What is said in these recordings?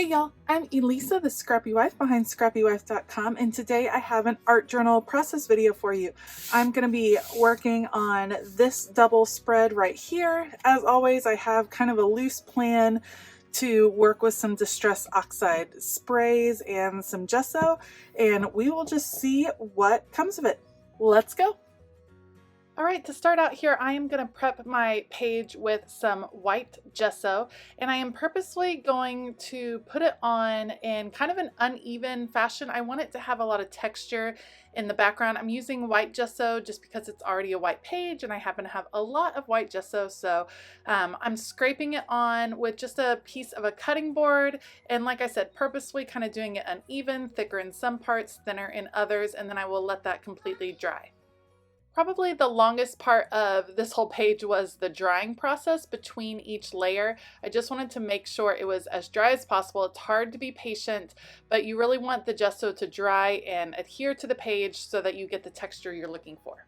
Hey y'all, I'm Elisa, the Scrappy Wife behind ScrappyWife.com, and today I have an art journal process video for you. I'm going to be working on this double spread right here. As always, I have kind of a loose plan to work with some Distress Oxide sprays and some gesso, and we will just see what comes of it. Let's go! All right, to start out here, I am going to prep my page with some white gesso, and I am purposely going to put it on in kind of an uneven fashion. I want it to have a lot of texture in the background. I'm using white gesso just because it's already a white page and I happen to have a lot of white gesso, so I'm scraping it on with just a piece of a cutting board, and like I said, purposely kind of doing it uneven, thicker in some parts, thinner in others, and then I will let that completely dry. Probably the longest part of this whole page was the drying process between each layer. I just wanted to make sure it was as dry as possible. It's hard to be patient, but you really want the gesso to dry and adhere to the page so that you get the texture you're looking for.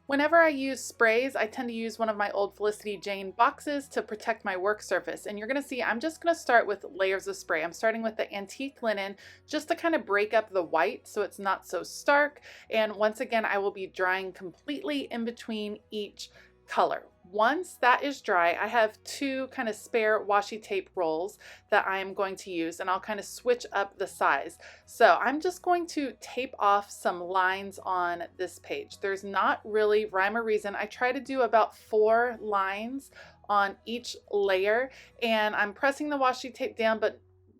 Whenever I use sprays, I tend to use one of my old Felicity Jane boxes to protect my work surface. And you're going to see I'm just going to start with layers of spray. I'm starting with the antique linen just to kind of break up the white so it's not so stark. And once again, I will be drying completely in between each color. Once that is dry, I have two kind of spare washi tape rolls that I am going to use, and I'll kind of switch up the size. So I'm just going to tape off some lines on this page. There's not really rhyme or reason. I try to do about 4 lines on each layer, and I'm pressing the washi tape down, but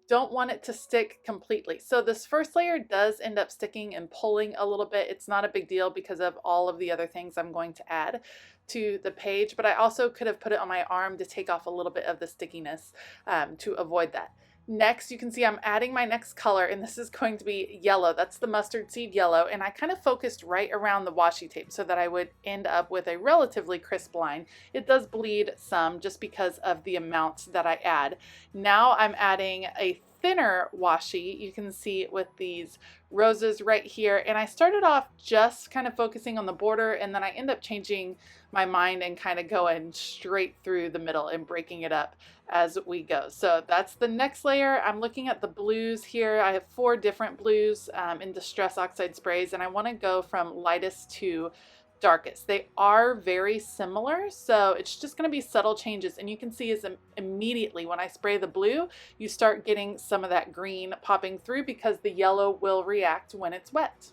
don't want it to stick completely. So this first layer does end up sticking and pulling a little bit. It's not a big deal because of all of the other things I'm going to add to the page, but I also could have put it on my arm to take off a little bit of the stickiness to avoid that. Next, you can see I'm adding my next color, and this is going to be yellow. That's the mustard seed yellow, and I kind of focused right around the washi tape so that I would end up with a relatively crisp line. It does bleed some just because of the amounts that I add. Now I'm adding a thinner washi. You can see with these roses right here, and I started off just kind of focusing on the border, and then I end up changing my mind and kind of going straight through the middle and breaking it up as we go. So that's the next layer. I'm looking at the blues here. I have 4 different blues in Distress Oxide Sprays, and I want to go from lightest to darkest. They are very similar, so it's just going to be subtle changes, and you can see is immediately when I spray the blue, you start getting some of that green popping through because the yellow will react when it's wet.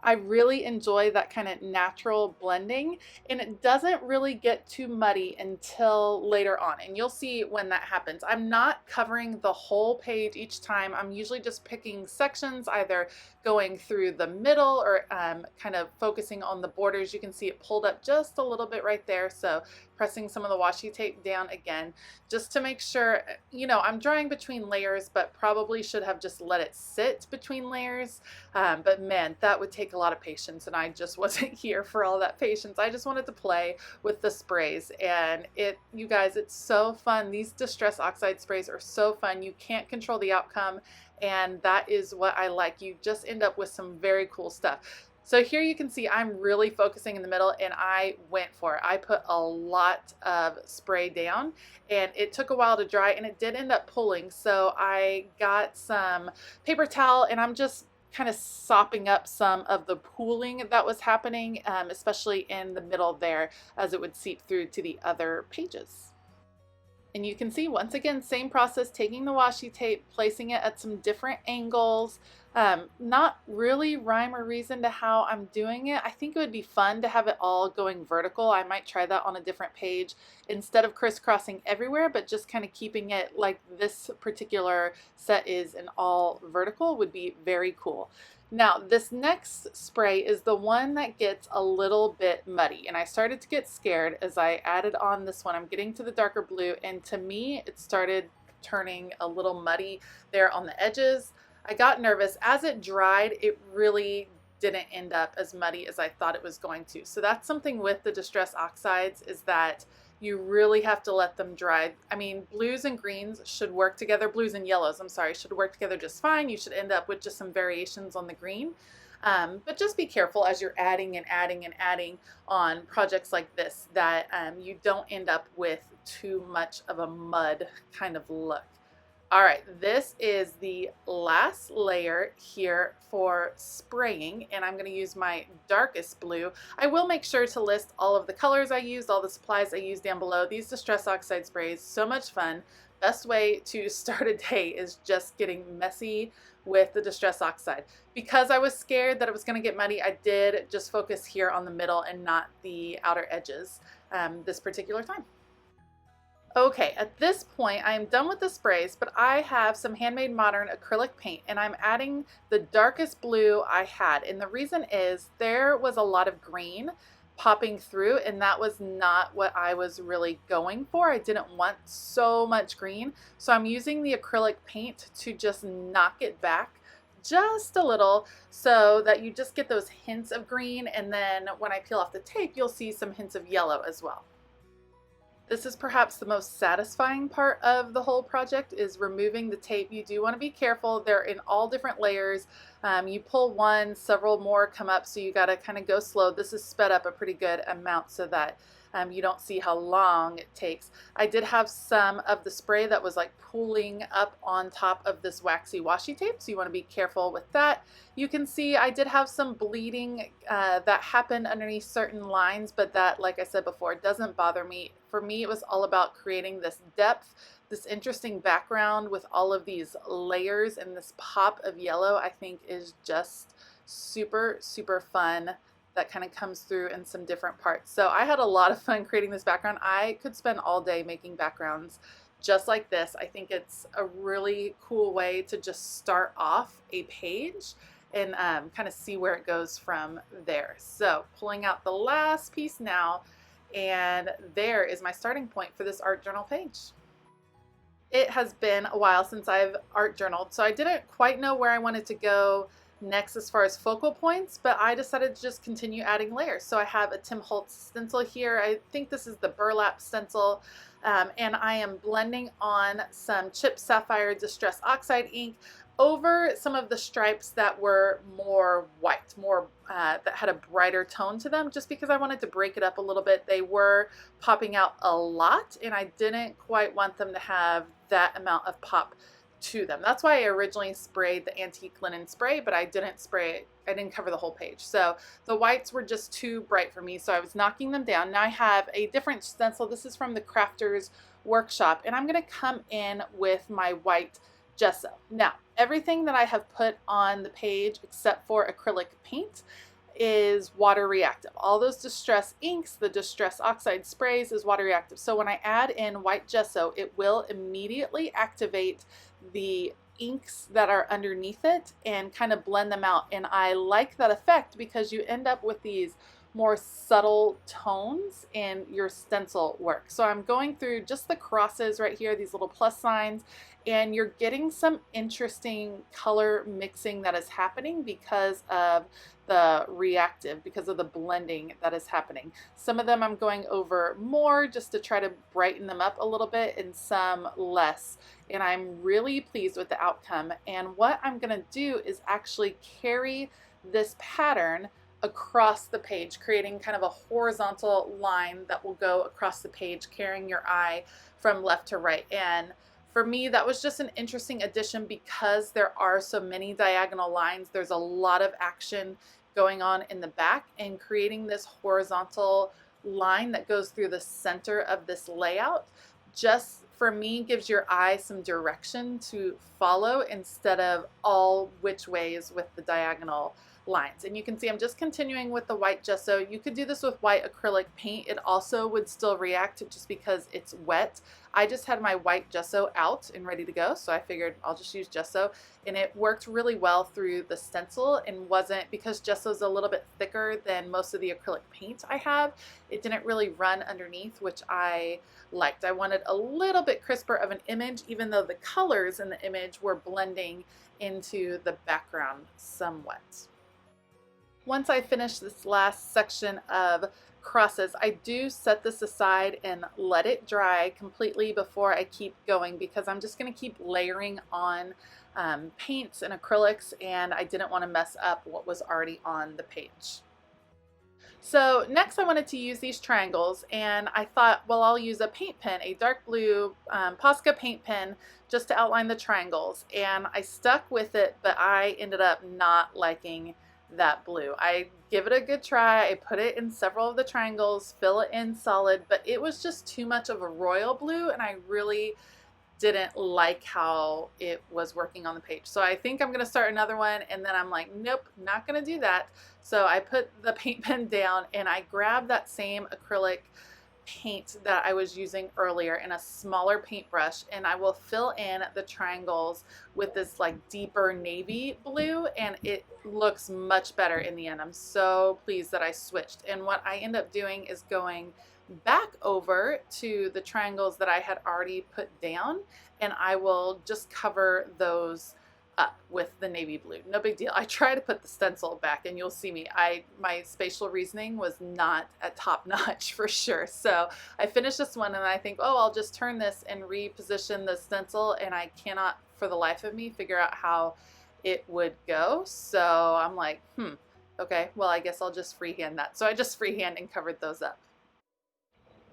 I really enjoy that kind of natural blending, and it doesn't really get too muddy until later on, and you'll see when that happens. I'm not covering the whole page each time. I'm usually just picking sections, either going through the middle or kind of focusing on the borders. You can see it pulled up just a little bit right there, so pressing some of the washi tape down again just to make sure, you know, I'm drying between layers, but probably should have just let it sit between layers. But man, that would take a lot of patience, and I just wasn't here for all that patience. I just wanted to play with the sprays, and you guys, it's so fun. These Distress Oxide sprays are so fun. You can't control the outcome, and that is what I like. You just end up with some very cool stuff. So here you can see I'm really focusing in the middle, and I went for it. I put a lot of spray down, and it took a while to dry, and it did end up pulling. So I got some paper towel, and I'm just kind of sopping up some of the pooling that was happening, especially in the middle there, as it would seep through to the other pages. And you can see, once again, same process, taking the washi tape, placing it at some different angles. Not really rhyme or reason to how I'm doing it. I think it would be fun to have it all going vertical. I might try that on a different page instead of crisscrossing everywhere, but just kind of keeping it like this particular set is in all vertical would be very cool. Now, this next spray is the one that gets a little bit muddy, and I started to get scared as I added on this one. I'm getting to the darker blue, and to me, it started turning a little muddy there on the edges. I got nervous. As it dried, it really didn't end up as muddy as I thought it was going to. So that's something with the Distress Oxides, is that you really have to let them dry. I mean, blues and greens should work together. Blues and yellows, I'm sorry, should work together just fine. You should end up with just some variations on the green. But just be careful as you're adding and adding and adding on projects like this that you don't end up with too much of a mud kind of look. All right, this is the last layer here for spraying, and I'm going to use my darkest blue. I will make sure to list all of the colors I used, all the supplies I used down below. These Distress Oxide sprays, so much fun. Best way to start a day is just getting messy with the Distress Oxide. Because I was scared that it was going to get muddy, I did just focus here on the middle and not the outer edges this particular time. Okay, at this point I am done with the sprays, but I have some Handmade Modern acrylic paint and I'm adding the darkest blue I had. And the reason is there was a lot of green popping through and that was not what I was really going for. I didn't want so much green. So I'm using the acrylic paint to just knock it back just a little so that you just get those hints of green, and then when I peel off the tape you'll see some hints of yellow as well. This is perhaps the most satisfying part of the whole project, is removing the tape. You do want to be careful. They're in all different layers. You pull one, several more come up, so you got to kind of go slow. This is sped up a pretty good amount so that you don't see how long it takes. I did have some of the spray that was like pooling up on top of this waxy washi tape, so you want to be careful with that. You can see I did have some bleeding that happened underneath certain lines, but that, like I said before, doesn't bother me. For me, it was all about creating this depth, this interesting background with all of these layers, and this pop of yellow I think is just super, super fun. That kind of comes through in some different parts. So I had a lot of fun creating this background. I could spend all day making backgrounds just like this. I think it's a really cool way to just start off a page and kind of see where it goes from there. So pulling out the last piece now, and there is my starting point for this art journal page. It has been a while since I've art journaled, so I didn't quite know where I wanted to go next as far as focal points, but I decided to just continue adding layers. So I have a Tim Holtz stencil here. I think this is the burlap stencil, and I am blending on some Chipped Sapphire Distress Oxide ink over some of the stripes that were more white, that had a brighter tone to them, just because I wanted to break it up a little bit. They were popping out a lot and I didn't quite want them to have that amount of pop to them. That's why I originally sprayed the antique linen spray, but I didn't spray it. I didn't cover the whole page. So the whites were just too bright for me, so I was knocking them down. Now I have a different stencil. This is from the Crafters Workshop, and I'm going to come in with my white gesso. Now, everything that I have put on the page except for acrylic paint is water reactive. All those distress inks, the Distress Oxide sprays, is water reactive. So when I add in white gesso, it will immediately activate the inks that are underneath it and kind of blend them out. And I like that effect because you end up with these more subtle tones in your stencil work. So I'm going through just the crosses right here, these little plus signs, and you're getting some interesting color mixing that is happening because of the reactive, because of the blending that is happening. Some of them I'm going over more just to try to brighten them up a little bit, and some less. And I'm really pleased with the outcome. And what I'm going to do is actually carry this pattern across the page, creating kind of a horizontal line that will go across the page, carrying your eye from left to right. And for me, that was just an interesting addition because there are so many diagonal lines. There's a lot of action going on in the back, and creating this horizontal line that goes through the center of this layout just for me gives your eye some direction to follow instead of all which ways with the diagonal lines. And you can see I'm just continuing with the white gesso. You could do this with white acrylic paint. It also would still react just because it's wet. I just had my white gesso out and ready to go, so I figured I'll just use gesso, and it worked really well through the stencil and wasn't, because gesso is a little bit thicker than most of the acrylic paint I have, it didn't really run underneath, which I liked. I wanted a little bit crisper of an image, even though the colors in the image were blending into the background somewhat. Once I finish this last section of crosses, I do set this aside and let it dry completely before I keep going, because I'm just going to keep layering on paints and acrylics, and I didn't want to mess up what was already on the page. So next I wanted to use these triangles, and I thought, well, I'll use a paint pen, a dark blue Posca paint pen, just to outline the triangles. And I stuck with it, but I ended up not liking that blue. I give it a good try. I put it in several of the triangles, fill it in solid, but it was just too much of a royal blue, and I really didn't like how it was working on the page. So I think I'm going to start another one, and then I'm like, nope, not going to do that. So I put the paint pen down and I grabbed that same acrylic paint that I was using earlier in a smaller paintbrush, and I will fill in the triangles with this like deeper navy blue, and it looks much better in the end. I'm so pleased that I switched. And what I end up doing is going back over to the triangles that I had already put down, and I will just cover those up with the navy blue. No big deal. I try to put the stencil back, and you'll see me. My spatial reasoning was not at top notch for sure. So I finished this one, and I think, oh, I'll just turn this and reposition the stencil, and I cannot for the life of me figure out how it would go. So I'm like, okay, well, I guess I'll just freehand that. So I just freehand and covered those up.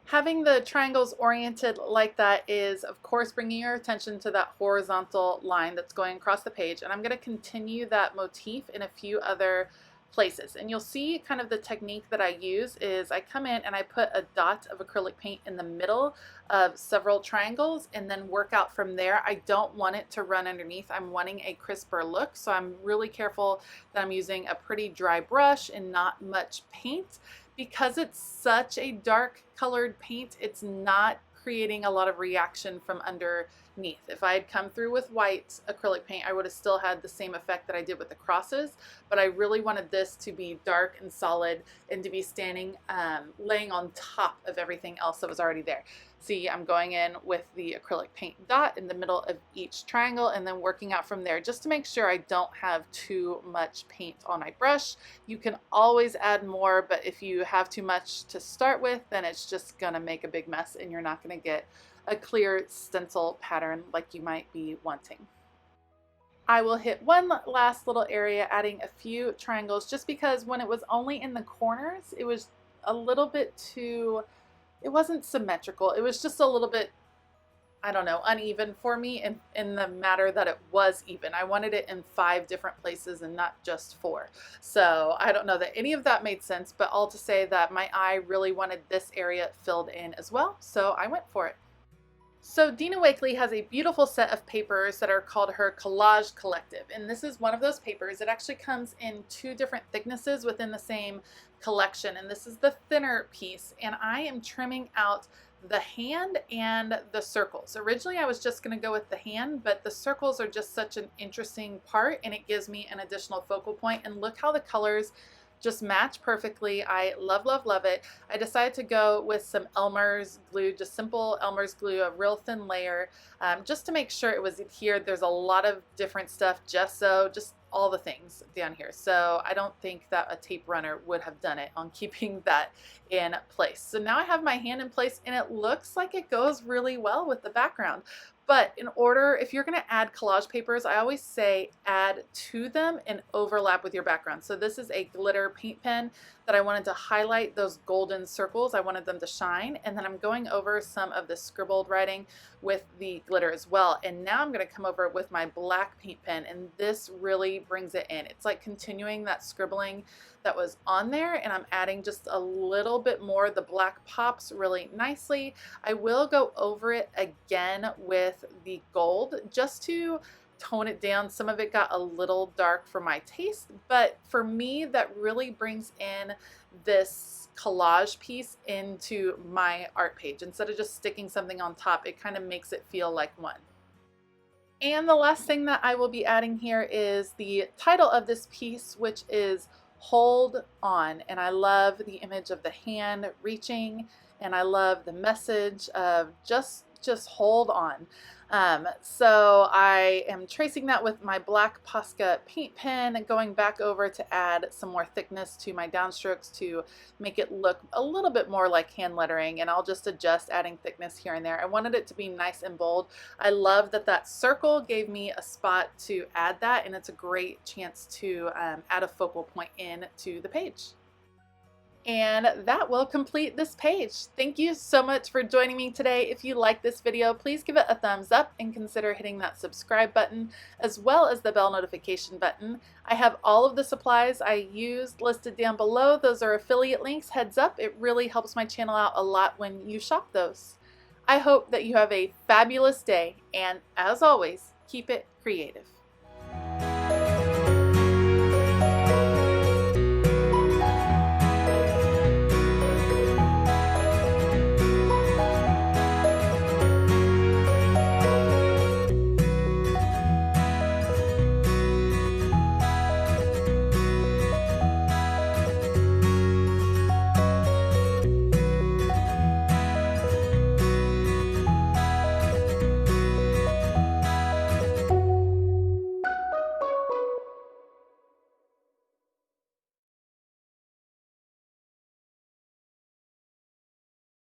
Having the triangles oriented like that is, of course, bringing your attention to that horizontal line that's going across the page. And I'm going to continue that motif in a few other places. And you'll see kind of the technique that I use is I come in and I put a dot of acrylic paint in the middle of several triangles and then work out from there. I don't want it to run underneath. I'm wanting a crisper look, so I'm really careful that I'm using a pretty dry brush and not much paint. Because it's such a dark colored paint, it's not creating a lot of reaction from underneath. If I had come through with white acrylic paint, I would have still had the same effect that I did with the crosses, but I really wanted this to be dark and solid and to be standing, laying on top of everything else that was already there. See, I'm going in with the acrylic paint dot in the middle of each triangle and then working out from there just to make sure I don't have too much paint on my brush. You can always add more, but if you have too much to start with, then it's just gonna make a big mess and you're not gonna get a clear stencil pattern like you might be wanting. I will hit one last little area, adding a few triangles, just because when it was only in the corners, it was a little bit too, it wasn't symmetrical. It was just a little bit, I don't know, uneven for me in the matter that it was even. I wanted it in 5 different places and not just 4. So I don't know that any of that made sense, but all to say that my eye really wanted this area filled in as well. So I went for it. So Dina Wakley has a beautiful set of papers that are called her Collage Collective, and this is one of those papers. It actually comes in 2 different thicknesses within the same collection, and this is the thinner piece, and I am trimming out the hand and the circles. Originally I was just going to go with the hand, but the circles are just such an interesting part, and it gives me an additional focal point. And look how the colors just match perfectly. I love, love, love it. I decided to go with some Elmer's glue, just simple Elmer's glue, a real thin layer, just to make sure it was adhered. There's a lot of different stuff, gesso, just all the things down here. So I don't think that a tape runner would have done it on keeping that in place. So now I have my hand in place, and it looks like it goes really well with the background. But in order, if you're going to add collage papers, I always say add to them and overlap with your background. So this is a glitter paint pen that I wanted to highlight those golden circles. I wanted them to shine. And then I'm going over some of the scribbled writing with the glitter as well. And now I'm going to come over with my black paint pen, and this really brings it in. It's like continuing that scribbling that was on there, and I'm adding just a little bit more. The black pops really nicely. I will go over it again with the gold just to tone it down. Some of it got a little dark for my taste, but for me that really brings in this collage piece into my art page. Instead of just sticking something on top, it kind of makes it feel like one. And the last thing that I will be adding here is the title of this piece, which is Hold On. And I love the image of the hand reaching, and I love the message of just hold on. So I am tracing that with my black Posca paint pen and going back over to add some more thickness to my downstrokes to make it look a little bit more like hand lettering, and I'll just adjust adding thickness here and there. I wanted it to be nice and bold. I love that that circle gave me a spot to add that, and it's a great chance to add a focal point in to the page. And that will complete this page. Thank you so much for joining me today. If you like this video, please give it a thumbs up and consider hitting that subscribe button as well as the bell notification button. I have all of the supplies I used listed down below. Those are affiliate links. Heads up, it really helps my channel out a lot when you shop those. I hope that you have a fabulous day, and as always, keep it creative.